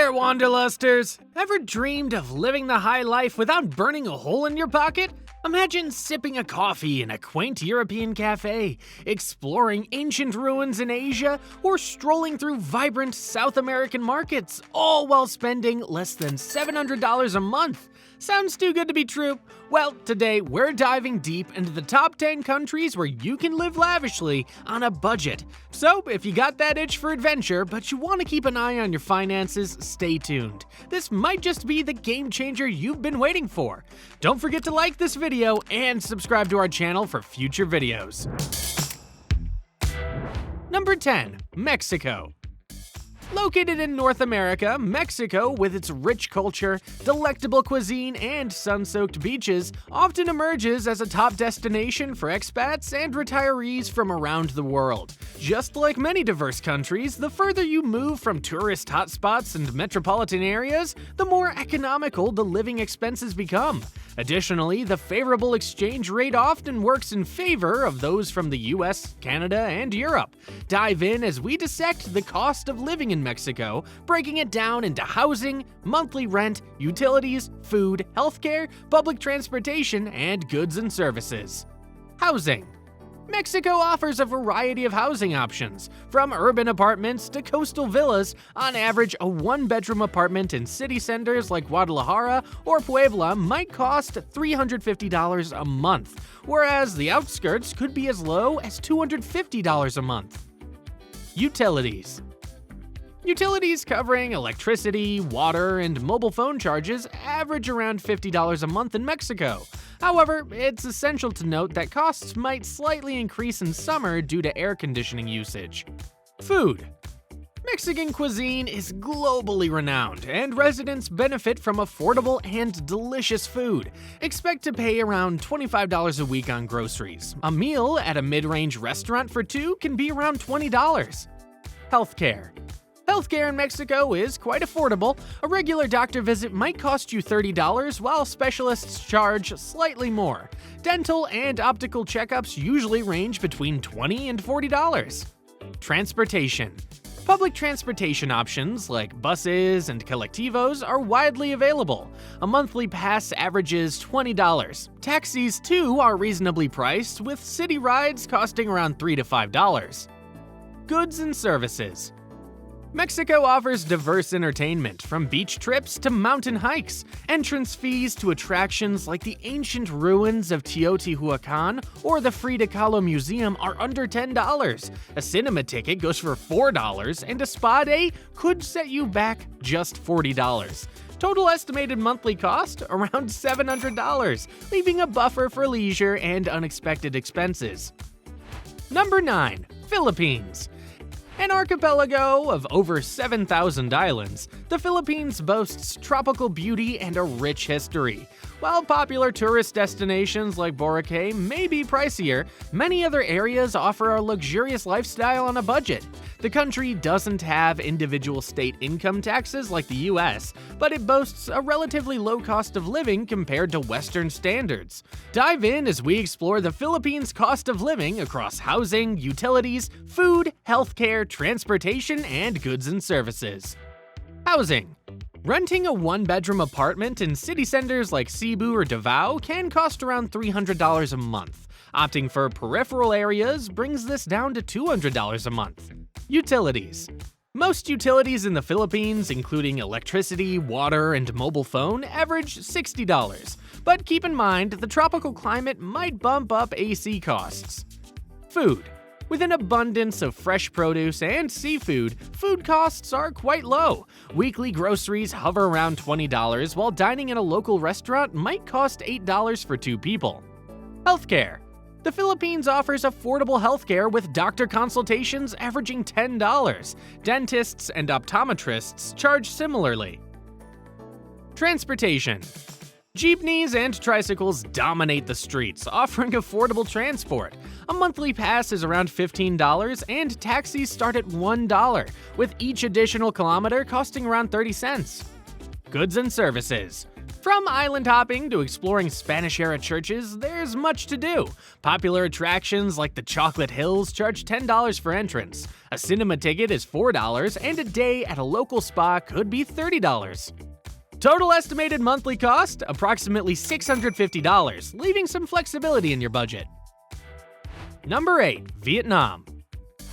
there, wanderlusters! Ever dreamed of living the high life without burning a hole in your pocket? Imagine sipping a coffee in a quaint European cafe, exploring ancient ruins in Asia, or strolling through vibrant South American markets, all while spending less than $700 a month. Sounds too good to be true? Well, today we're diving deep into the top 10 countries where you can live lavishly on a budget. So, if you got that itch for adventure, but you want to keep an eye on your finances, stay tuned. This might just be the game changer you've been waiting for. Don't forget to like this video and subscribe to our channel for future videos. Number 10. Mexico. Located in North America, Mexico, with its rich culture, delectable cuisine, and sun-soaked beaches, often emerges as a top destination for expats and retirees from around the world. Just like many diverse countries, the further you move from tourist hotspots and metropolitan areas, the more economical the living expenses become. Additionally, the favorable exchange rate often works in favor of those from the US, Canada, and Europe. Dive in as we dissect the cost of living in Mexico, breaking it down into housing, monthly rent, utilities, food, healthcare, public transportation, and goods and services. Housing. Mexico offers a variety of housing options, from urban apartments to coastal villas. On average, a one-bedroom apartment in city centers like Guadalajara or Puebla might cost $350 a month, whereas the outskirts could be as low as $250 a month. Utilities. Utilities covering electricity, water, and mobile phone charges average around $50 a month in Mexico. However, it's essential to note that costs might slightly increase in summer due to air conditioning usage. Food. Mexican cuisine is globally renowned, and residents benefit from affordable and delicious food. Expect to pay around $25 a week on groceries. A meal at a mid-range restaurant for two can be around $20. Healthcare. Healthcare in Mexico is quite affordable. A regular doctor visit might cost you $30, while specialists charge slightly more. Dental and optical checkups usually range between $20 and $40. Transportation. Public transportation options like buses and colectivos are widely available. A monthly pass averages $20. Taxis, too, are reasonably priced, with city rides costing around $3 to $5. Goods and services. Mexico offers diverse entertainment, from beach trips to mountain hikes. Entrance fees to attractions like the ancient ruins of Teotihuacan or the Frida Kahlo Museum are under $10. A cinema ticket goes for $4, and a spa day could set you back just $40. Total estimated monthly cost, around $700, leaving a buffer for leisure and unexpected expenses. Number 9. Philippines. An archipelago of over 7,000 islands, the Philippines boasts tropical beauty and a rich history. While popular tourist destinations like Boracay may be pricier, many other areas offer a luxurious lifestyle on a budget. The country doesn't have individual state income taxes like the US, but it boasts a relatively low cost of living compared to Western standards. Dive in as we explore the Philippines' cost of living across housing, utilities, food, healthcare, transportation, and goods and services. Housing. Renting a one-bedroom apartment in city centers like Cebu or Davao can cost around $300 a month. Opting for peripheral areas brings this down to $200 a month. Utilities. Most utilities in the Philippines, including electricity, water, and mobile phone, average $60. But keep in mind, the tropical climate might bump up AC costs. Food. With an abundance of fresh produce and seafood, food costs are quite low. Weekly groceries hover around $20, while dining in a local restaurant might cost $8 for two people. Healthcare. The Philippines offers affordable healthcare with doctor consultations averaging $10. Dentists and optometrists charge similarly. Transportation. Jeepneys and tricycles dominate the streets, offering affordable transport. A monthly pass is around $15, and taxis start at $1, with each additional kilometer costing around 30 cents. Goods and services. From island hopping to exploring Spanish-era churches, there's much to do. Popular attractions like the Chocolate Hills charge $10 for entrance. A cinema ticket is $4, and a day at a local spa could be $30. Total estimated monthly cost, approximately $650, leaving some flexibility in your budget. Number 8. Vietnam.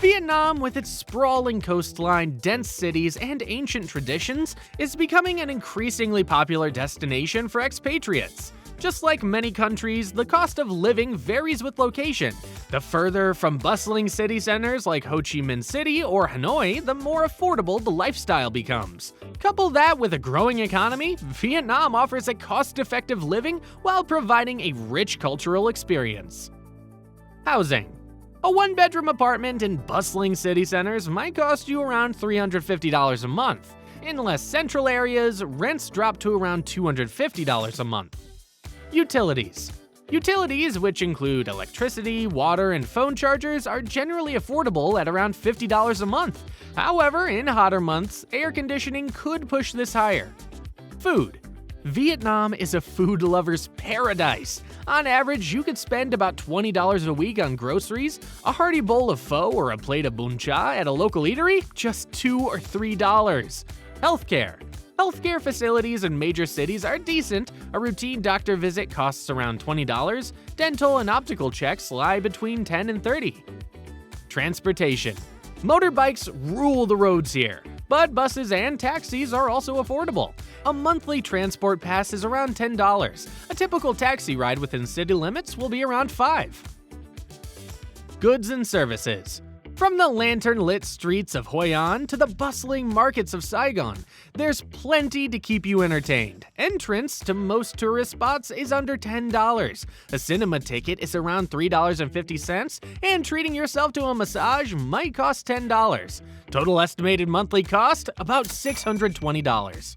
Vietnam, with its sprawling coastline, dense cities, and ancient traditions, is becoming an increasingly popular destination for expatriates. Just like many countries, the cost of living varies with location. The further from bustling city centers like Ho Chi Minh City or Hanoi, the more affordable the lifestyle becomes. Couple that with a growing economy, Vietnam offers a cost-effective living while providing a rich cultural experience. Housing. A one-bedroom apartment in bustling city centers might cost you around $350 a month. In less central areas, rents drop to around $250 a month. Utilities. Utilities, which include electricity, water, and phone chargers, are generally affordable at around $50 a month. However, in hotter months, air conditioning could push this higher. Food. Vietnam is a food lover's paradise. On average, you could spend about $20 a week on groceries, a hearty bowl of pho or a plate of bún cha at a local eatery, just $2 or $3. Healthcare. Healthcare facilities in major cities are decent. A routine doctor visit costs around $20. Dental and optical checks lie between $10 and $30. Transportation. Motorbikes rule the roads here, but buses and taxis are also affordable. A monthly transport pass is around $10. A typical taxi ride within city limits will be around $5. Goods and services. From the lantern-lit streets of Hoi An to the bustling markets of Saigon, there's plenty to keep you entertained. Entrance to most tourist spots is under $10. A cinema ticket is around $3.50, and treating yourself to a massage might cost $10. Total estimated monthly cost, about $620.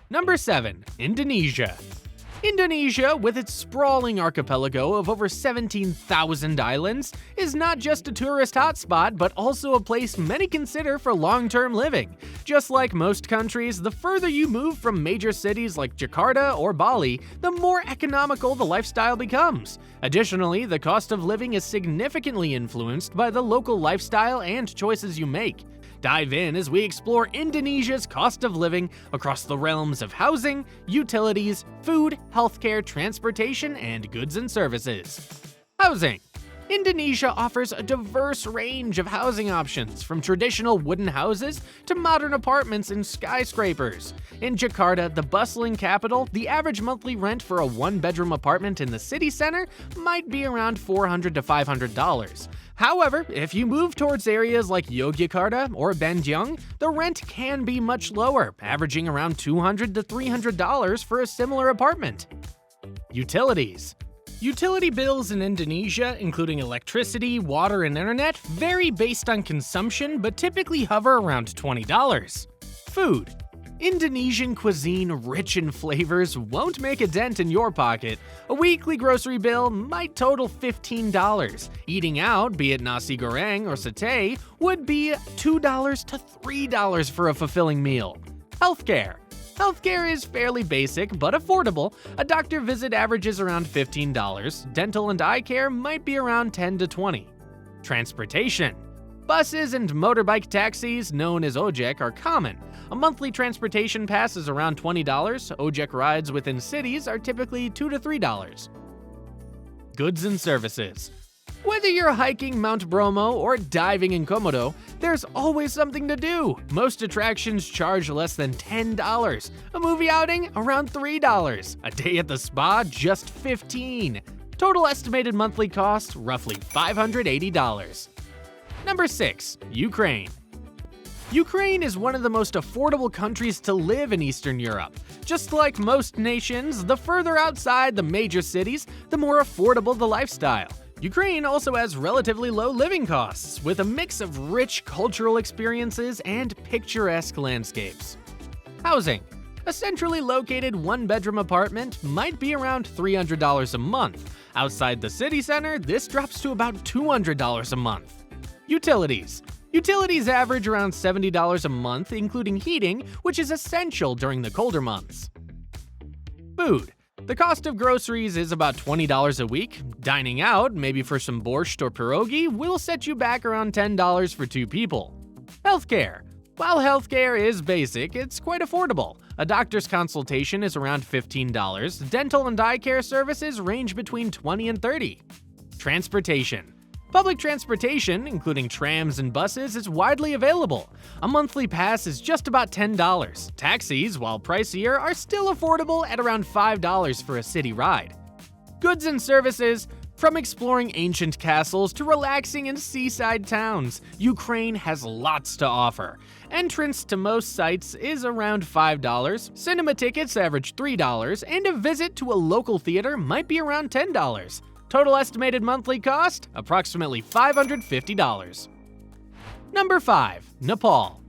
Number 7. Indonesia. Indonesia, with its sprawling archipelago of over 17,000 islands, is not just a tourist hotspot, but also a place many consider for long-term living. Just like most countries, the further you move from major cities like Jakarta or Bali, the more economical the lifestyle becomes. Additionally, the cost of living is significantly influenced by the local lifestyle and choices you make. Dive in as we explore Indonesia's cost of living across the realms of housing, utilities, food, healthcare, transportation, and goods and services. Housing. Indonesia offers a diverse range of housing options, from traditional wooden houses to modern apartments and skyscrapers. In Jakarta, the bustling capital, the average monthly rent for a one-bedroom apartment in the city center might be around $400 to $500. However, if you move towards areas like Yogyakarta or Bandung, the rent can be much lower, averaging around $200 to $300 for a similar apartment. Utilities. Utility bills in Indonesia, including electricity, water, and internet, vary based on consumption but typically hover around $20. Food. Indonesian cuisine, rich in flavors, won't make a dent in your pocket. A weekly grocery bill might total $15. Eating out, be it nasi goreng or satay, would be $2 to $3 for a fulfilling meal. Healthcare. Healthcare is fairly basic but affordable. A doctor visit averages around $15. Dental and eye care might be around $10 to $20. Transportation. Buses and motorbike taxis, known as ojek, are common. A monthly transportation pass is around $20. Ojek rides within cities are typically $2 to $3. Goods and services. Whether you're hiking Mount Bromo or diving in Komodo, there's always something to do. Most attractions charge less than $10. A movie outing, around $3. A day at the spa, just $15. Total estimated monthly cost, roughly $580. Number 6. Ukraine. Ukraine is one of the most affordable countries to live in Eastern Europe. Just like most nations, the further outside the major cities, the more affordable the lifestyle. Ukraine also has relatively low living costs, with a mix of rich cultural experiences and picturesque landscapes. Housing. A centrally located one-bedroom apartment might be around $300 a month. Outside the city center, this drops to about $200 a month. Utilities. Utilities average around $70 a month, including heating, which is essential during the colder months. Food. The cost of groceries is about $20 a week. Dining out, maybe for some borscht or pierogi, will set you back around $10 for 2 people. Healthcare. While healthcare is basic, it's quite affordable. A doctor's consultation is around $15. Dental and eye care services range between $20 and $30. Transportation. Public transportation, including trams and buses, is widely available. A monthly pass is just about $10. Taxis, while pricier, are still affordable at around $5 for a city ride. Goods and services. From exploring ancient castles to relaxing in seaside towns, Ukraine has lots to offer. Entrance to most sites is around $5, cinema tickets average $3, and a visit to a local theater might be around $10. Total estimated monthly cost, approximately $550. Number 5. Nepal.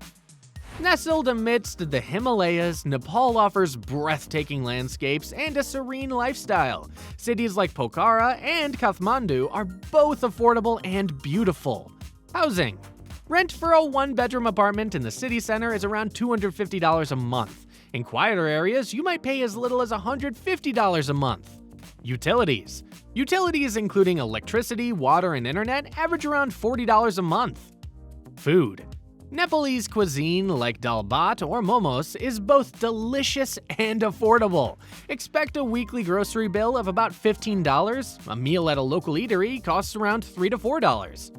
Nestled amidst the Himalayas, Nepal offers breathtaking landscapes and a serene lifestyle. Cities like Pokhara and Kathmandu are both affordable and beautiful. Housing. Rent for a 1-bedroom apartment in the city center is around $250 a month. In quieter areas, you might pay as little as $150 a month. Utilities. Utilities including electricity, water, and internet average around $40 a month. Food. Nepalese cuisine like dal bhat or momos is both delicious and affordable. Expect a weekly grocery bill of about $15. A meal at a local eatery costs around $3 to $4.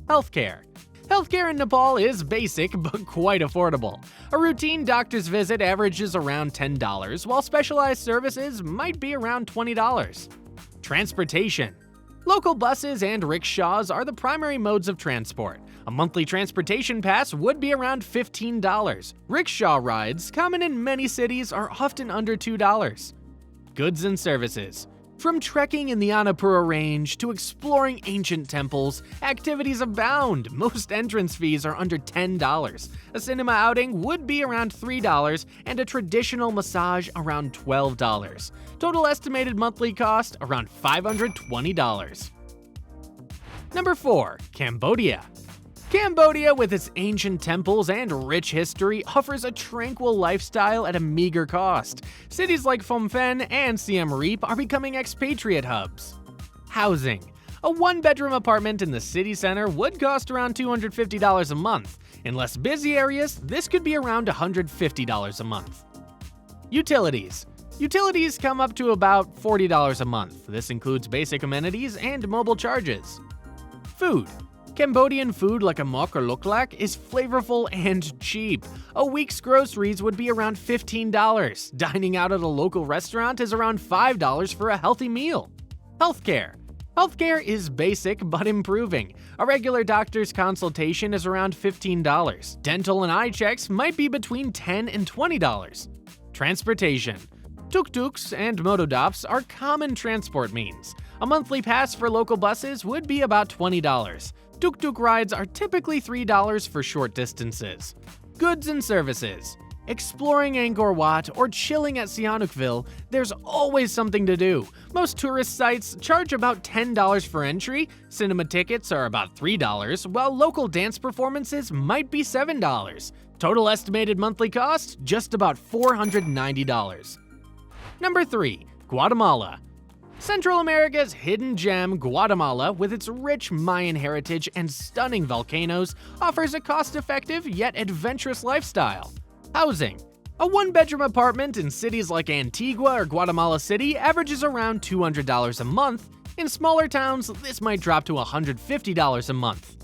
Healthcare. Healthcare in Nepal is basic but quite affordable. A routine doctor's visit averages around $10, while specialized services might be around $20. Transportation. Local buses and rickshaws are the primary modes of transport. A monthly transportation pass would be around $15. Rickshaw rides, common in many cities, are often under $2. Goods and services. From trekking in the Annapurna Range to exploring ancient temples, activities abound. Most entrance fees are under $10. A cinema outing would be around $3 and a traditional massage around $12. Total estimated monthly cost around $520. Number 4. Cambodia. Cambodia, with its ancient temples and rich history, offers a tranquil lifestyle at a meager cost. Cities like Phnom Penh and Siem Reap are becoming expatriate hubs. Housing. A 1-bedroom apartment in the city center would cost around $250 a month. In less busy areas, this could be around $150 a month. Utilities. Utilities come up to about $40 a month. This includes basic amenities and mobile charges. Food. Cambodian food like amok or luklak is flavorful and cheap. A week's groceries would be around $15. Dining out at a local restaurant is around $5 for a healthy meal. Healthcare. Healthcare is basic but improving. A regular doctor's consultation is around $15. Dental and eye checks might be between $10 and $20. Transportation. Tuk-tuks and motodops are common transport means. A monthly pass for local buses would be about $20. Tuk-tuk rides are typically $3 for short distances. Goods and services. Exploring Angkor Wat or chilling at Sihanoukville, there's always something to do. Most tourist sites charge about $10 for entry, cinema tickets are about $3, while local dance performances might be $7. Total estimated monthly cost, just about $490. Number 3. Guatemala. Central America's hidden gem, Guatemala, with its rich Mayan heritage and stunning volcanoes, offers a cost-effective yet adventurous lifestyle. Housing. A 1-bedroom apartment in cities like Antigua or Guatemala City averages around $200 a month. In smaller towns, this might drop to $150 a month.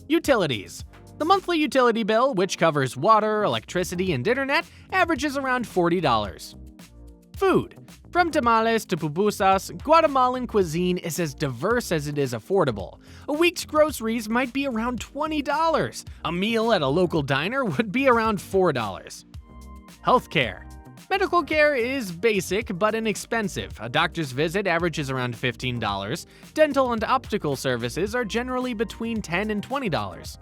Utilities. The monthly utility bill, which covers water, electricity, and internet, averages around $40. Food. From tamales to pupusas, Guatemalan cuisine is as diverse as it is affordable. A week's groceries might be around $20. A meal at a local diner would be around $4. Healthcare. Medical care is basic but inexpensive. A doctor's visit averages around $15. Dental and optical services are generally between $10 and $20.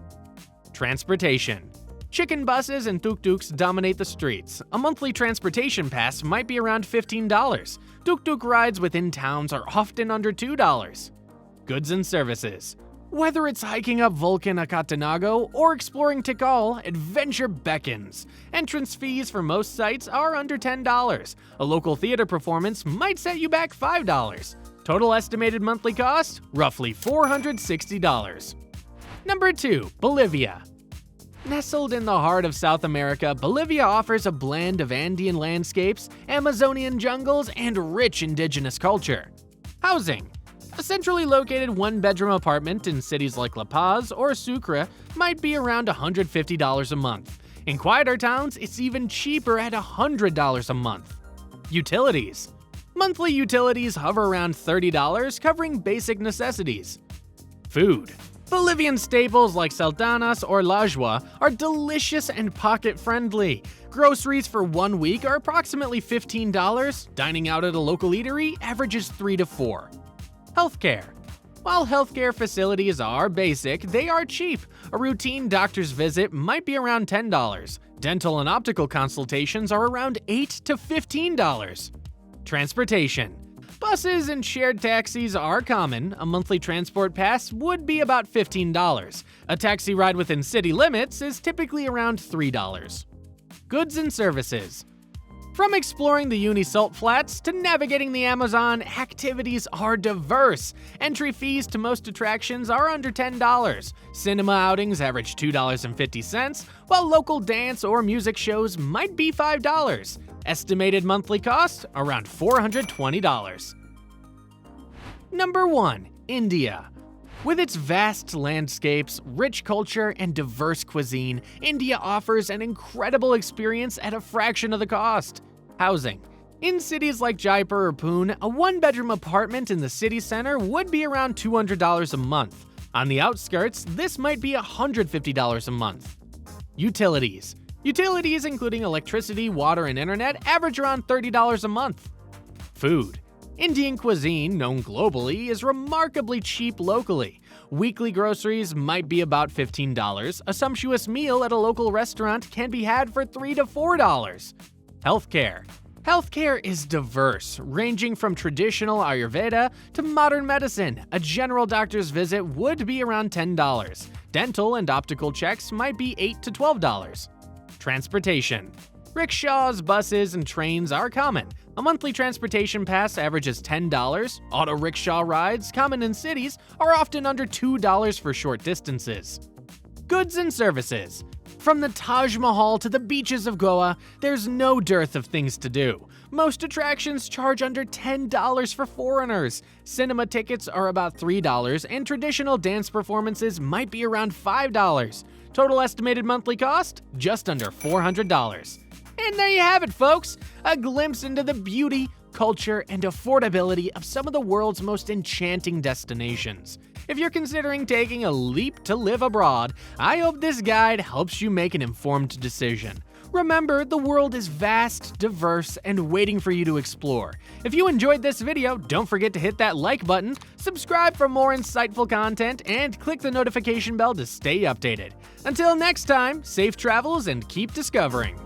Transportation. Chicken buses and tuk-tuks dominate the streets. A monthly transportation pass might be around $15. Tuk-tuk rides within towns are often under $2. Goods and services. Whether it's hiking up Vulcan Akatanago or exploring Tikal, adventure beckons. Entrance fees for most sites are under $10. A local theater performance might set you back $5. Total estimated monthly cost? Roughly $460. Number 2. Bolivia. Nestled in the heart of South America, Bolivia offers a blend of Andean landscapes, Amazonian jungles, and rich indigenous culture. Housing. A centrally located one-bedroom apartment in cities like La Paz or Sucre might be around $150 a month. In quieter towns, it's even cheaper at $100 a month. Utilities. Monthly utilities hover around $30, covering basic necessities. Food. Bolivian staples like saltanas or lajwa are delicious and pocket-friendly. Groceries for 1 week are approximately $15. Dining out at a local eatery averages $3 to $4. Healthcare. While healthcare facilities are basic, they are cheap. A routine doctor's visit might be around $10. Dental and optical consultations are around $8 to $15. Transportation. Buses and shared taxis are common. A monthly transport pass would be about $15. A taxi ride within city limits is typically around $3. Goods and services. From exploring the Uni Salt Flats to navigating the Amazon, activities are diverse. Entry fees to most attractions are under $10. Cinema outings average $2.50, while local dance or music shows might be $5. Estimated monthly cost around $420. Number 1. India. With its vast landscapes, rich culture, and diverse cuisine, India offers an incredible experience at a fraction of the cost. Housing. In cities like Jaipur or Pune, a one-bedroom apartment in the city center would be around $200 a month. On the outskirts, this might be $150 a month. Utilities. Utilities, including electricity, water, and internet, average around $30 a month. Food. Indian cuisine, known globally, is remarkably cheap locally. Weekly groceries might be about $15. A sumptuous meal at a local restaurant can be had for $3 to $4. Healthcare. Healthcare is diverse, ranging from traditional Ayurveda to modern medicine. A general doctor's visit would be around $10. Dental and optical checks might be $8 to $12. Transportation. Rickshaws, buses, and trains are common. A monthly transportation pass averages $10. Auto rickshaw rides, common in cities, are often under $2 for short distances. Goods and services. From the Taj Mahal to the beaches of Goa, there's no dearth of things to do. Most attractions charge under $10 for foreigners. Cinema tickets are about $3, and traditional dance performances might be around $5. Total estimated monthly cost? Just under $400. And there you have it, folks! A glimpse into the beauty, culture, and affordability of some of the world's most enchanting destinations. If you're considering taking a leap to live abroad, I hope this guide helps you make an informed decision. Remember, the world is vast, diverse, and waiting for you to explore. If you enjoyed this video, don't forget to hit that like button, subscribe for more insightful content, and click the notification bell to stay updated. Until next time, safe travels and keep discovering.